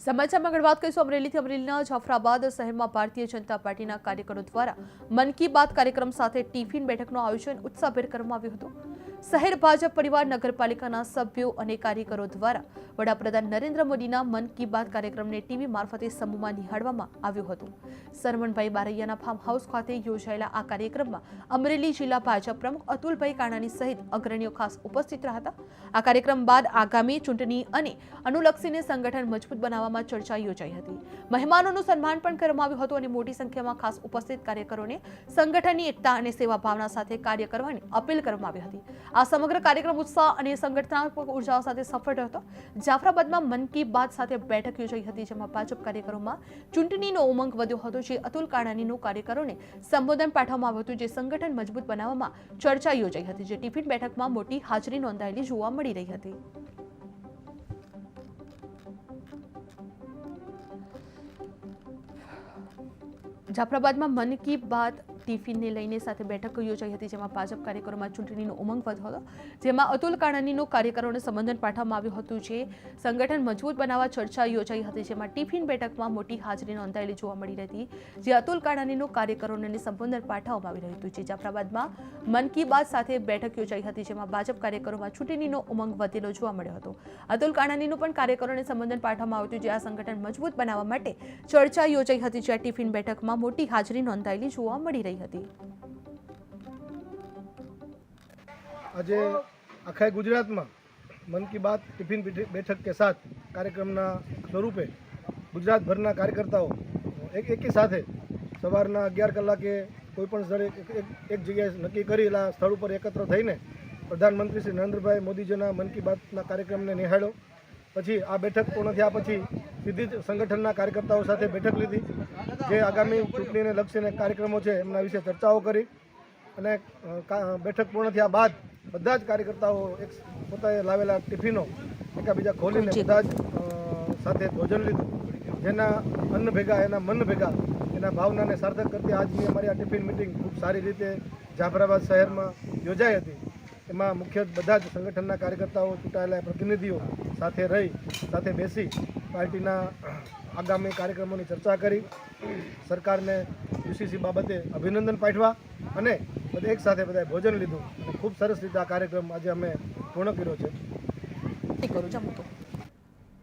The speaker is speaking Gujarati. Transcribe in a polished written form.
સમાચારમાં આગળ વાત કરીશું અમરેલીથી। અમરેલીના જાફરાબાદ શહેરમાં ભારતીય જનતા પાર્ટીના કાર્યકરો દ્વારા મન કી બાત કાર્યક્રમ સાથે ટિફિન બેઠકનું આયોજન ઉત્સાહભેર કરવામાં આવ્યું હતું। શહેર ભાજપ પરિવાર નગરપાલિકાના સભ્યો અને કાર્યકરો દ્વારા વડાપ્રધાન નરેન્દ્ર મોદીના મન કી બાત કાર્યક્રમને ટીવી મારફતે સમૂહમાં નિહાળવામાં આવ્યું હતું। સરવણભાઈ બારૈયાના ફાર્મ હાઉસ ખાતે યોજાયેલા આ કાર્યક્રમમાં અમરેલી જિલ્લા ભાજપ પ્રમુખ અતુલભાઈ કાણાની સહિત અગ્રણીઓ ખાસ ઉપસ્થિત રહ્યા હતા। આ કાર્યક્રમ બાદ આગામી ચૂંટણી અને અનુલક્ષીને સંગઠન મજબૂત બનાવવામાં ચર્ચા યોજાઈ હતી। મહેમાનોનું સન્માન પણ કરવામાં આવ્યું હતું અને મોટી સંખ્યામાં ખાસ ઉપસ્થિત કાર્યકરોને સંગઠનની એકતા અને સેવા ભાવના સાથે કાર્ય કરવાની અપીલ કરવામાં આવી હતી। આ સમગ્ર કાર્યક્રમ ઉત્સાહ અને સંગઠનાત્મક ઉર્જા સાથે સફળ રહ્યો હતો। જાફરાબાદમાં મન કી બાત સાથે બેઠક યોજાઈ હતી, જેમાં ભાજપ કાર્યકરોમાં ચૂંટણીનો ઉમંગ વધ્યો હતો, જે અતુલ કાણાનીનું કાર્યકરોને સંબોધન પાઠવવામાં આવ્યું હતું, જે સંગઠન મજબૂત બનાવવામાં ચર્ચા યોજાઈ હતી, જે ટિફિન બેઠકમાં મોટી હાજરી નોંધાયેલી જોવા મળી રહી હતી। જાફરાબાદમાં મન કી બાત ટિફિનને લઈને સાથે બેઠક યોજાઈ હતી, જેમાં ભાજપ કાર્યકરોમાં ચૂંટણીનો ઉમંગ વધ્યો હતો, જેમાં અતુલ કાણાનીનું કાર્યકરોને સંબોધન પાઠવવામાં આવ્યું હતું, જે સંગઠન મજબૂત બનાવવા ચર્ચા યોજાઈ હતી, જેમાં ટિફિન બેઠકમાં મોટી હાજરી નોંધાયેલી જોવા મળી રહી હતી, જે અતુલ કાણાનીનું કાર્યકરોને સંબોધન પાઠવવામાં આવી રહ્યું હતું। જે જાફરાબાદમાં મન કી બાત સાથે બેઠક યોજાઈ હતી, જેમાં ભાજપ કાર્યકરોમાં ચૂંટણીનો ઉમંગ વધેલો જોવા મળ્યો હતો। અતુલ કાણાનીનું પણ કાર્યકરોને સંબોધન પાઠવવામાં આવ્યું હતું, જે આ સંગઠન મજબૂત બનાવવા માટે ચર્ચા યોજાઈ હતી, જે ટિફિન બેઠકમાં મોટી હાજરી નોંધાયેલી જોવા મળી રહી હતી। આજે આખા ગુજરાતમાં મન કી બાત ટિફિન બેઠક કે સાથ કાર્યક્રમના સ્વરૂપે ગુજરાતભરના કાર્યકર્તાઓ એકી સાથે સવારના 11 કલાકે કોઈપણ સ્થળે એક જગ્યાએ નક્કી કરેલા સ્થળ ઉપર એકત્ર થઈને પ્રધાનમંત્રી શ્રી નરેન્દ્રભાઈ મોદીજીના મન કી બાતના કાર્યક્રમને નિહાળ્યો। પછી આ બેઠક પૂર્ણ થયા પછી સીધી જ સંગઠનના કાર્યકર્તાઓ સાથે બેઠક લીધી, જે આગામી ચૂંટણીને લક્ષીને કાર્યક્રમો છે એમના વિશે ચર્ચાઓ કરી અને બેઠક પૂર્ણ થયા બાદ બધા જ કાર્યકર્તાઓ એક પોતાએ લાવેલા ટિફિનો એકબીજા ખોલીને બધા જ સાથે ભોજન લીધું, જેના અન્ન ભેગા એના મન ભેગા એના ભાવનાને સાર્થક કરતી આજની અમારી આ ટિફિન મિટિંગ ખૂબ સારી રીતે જાફરાબાદ શહેરમાં યોજાઈ હતી। એમાં મુખ્ય બધા જ સંગઠનના કાર્યકર્તાઓ, ચૂંટાયેલા પ્રતિનિધિઓ સાથે રહી સાથે બેસી પાર્ટીના આગામી કાર્યક્રમોની ચર્ચા કરી, સરકારને યુસીસી બાબતે અભિનંદન પાઠવા અને એક સાથે બધાએ ભોજન લીધું અને ખૂબ સરસ રીતે આ કાર્યક્રમ આજે અમે પૂર્ણ કર્યો છે।